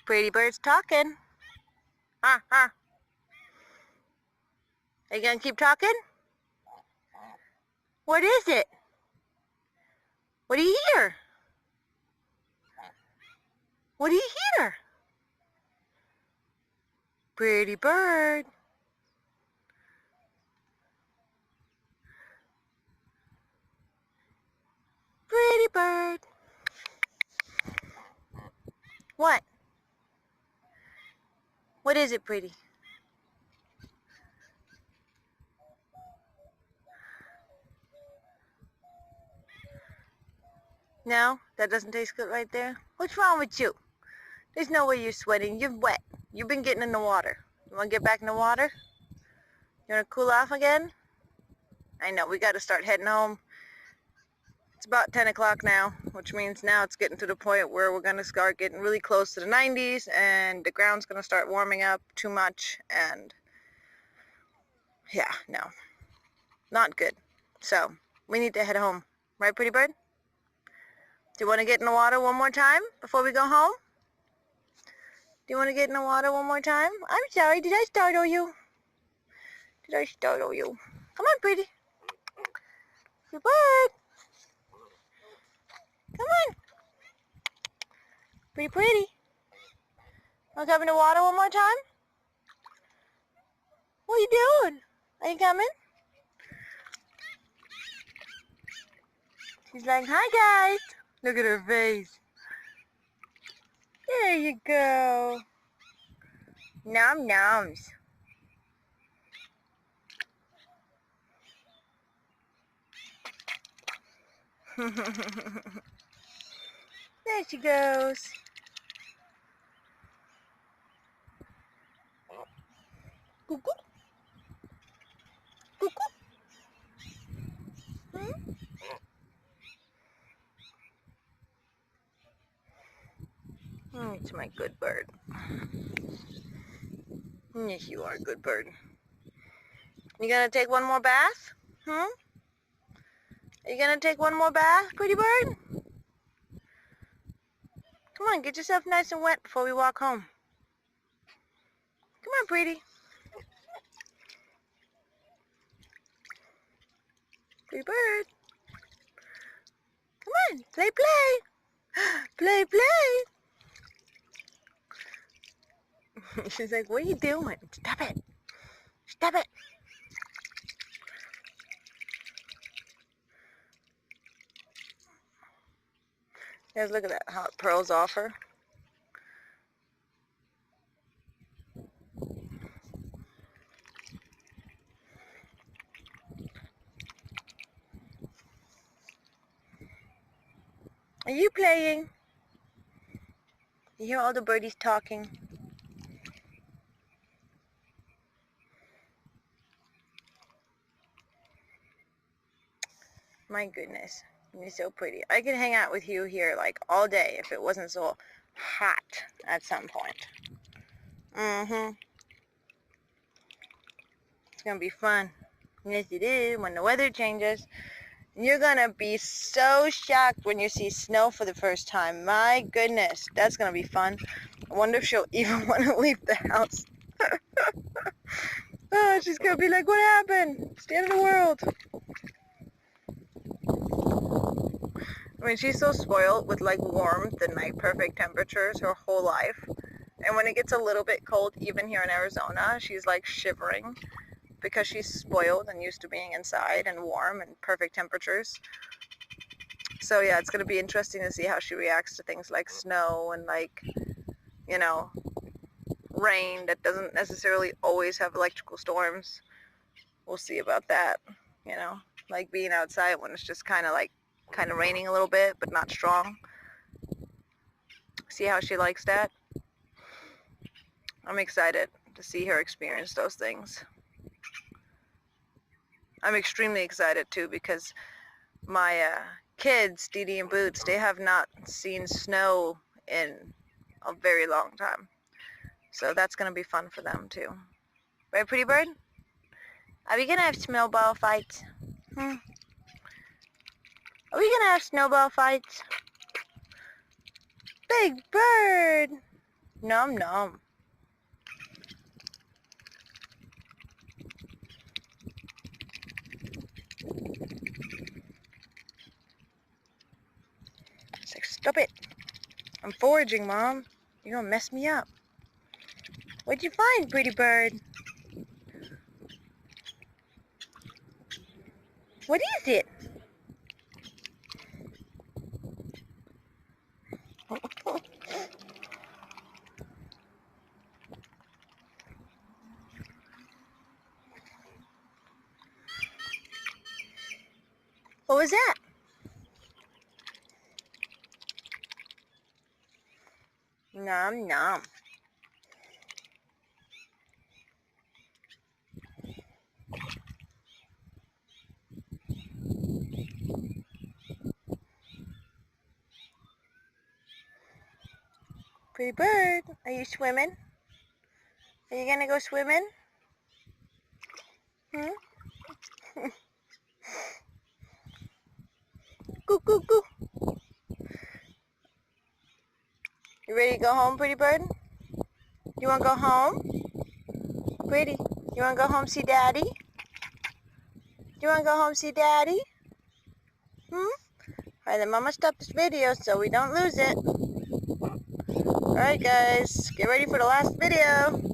Pretty bird's talking. Huh, huh. Are you gonna keep talking? What is it? What do you hear? What do you hear? Pretty bird. Pretty bird. What? What is it, pretty? No? That doesn't taste good right there? What's wrong with you? There's no way you're sweating. You're wet. You've been getting in the water. You want to get back in the water? You want to cool off again? I know, we got to start heading home. It's about 10 o'clock now, which means now it's getting to the point where we're going to start getting really close to the 90s, and the ground's going to start warming up too much, and yeah, no, not good. So we need to head home. Right, pretty bird? Do you want to get in the water one more time before we go home? Do you want to get in the water one more time? I'm sorry, did I startle you? Did I startle you? Come on, pretty. Good bird. Come on. Pretty pretty. Want to come in the water one more time? What are you doing? Are you coming? She's like, hi guys. Look at her face. There you go. Nom noms. There she goes. Cuckoo. Cuckoo. Hmm? Oh, it's my good bird. Yes, you are a good bird. You gonna take one more bath? Are you gonna take one more bath, pretty bird? Come on, get yourself nice and wet before we walk home. Come on, pretty. Pretty bird. Come on, play, play. Play, play. She's like, what are you doing? Stop it. Stop it. Guys, look at that, how it pearls off her. Are you playing? You hear all the birdies talking? My goodness, you're so pretty. I could hang out with you here like all day if it wasn't so hot at some point. It's gonna be fun. Yes, it is, when the weather changes. You're gonna be so shocked when you see snow for the first time. My goodness, that's gonna be fun. I wonder if she'll even want to leave the house. Oh, she's gonna be like, what happened? It's the end of the world. I mean, she's so spoiled with like warmth and like perfect temperatures her whole life. And when it gets a little bit cold, even here in Arizona, she's like shivering because she's spoiled and used to being inside and warm and perfect temperatures. So yeah, it's going to be interesting to see how she reacts to things like snow and like, you know, rain that doesn't necessarily always have electrical storms. We'll see about that, you know, like being outside when it's just kind of raining a little bit, but not strong. See how she likes that. I'm excited to see her experience those things. I'm extremely excited too because my kids, Dee Dee and Boots, they have not seen snow in a very long time. So that's going to be fun for them too. Right, pretty bird? Are we going to have snowball fights? Are we going to have snowball fights? Big bird! Nom nom. It's like, stop it. I'm foraging, Mom. You're gonna mess me up. What'd you find, pretty bird? What is it? What was that? Nom nom. Pretty bird, are you swimming? Are you gonna go swimming? Hmm? Goo goo goo. You ready to go home, pretty bird? You wanna go home? Pretty, you wanna go home see daddy? You wanna go home see daddy? Alright, then Mama stop this video so we don't lose it. Alright guys, get ready for the last video.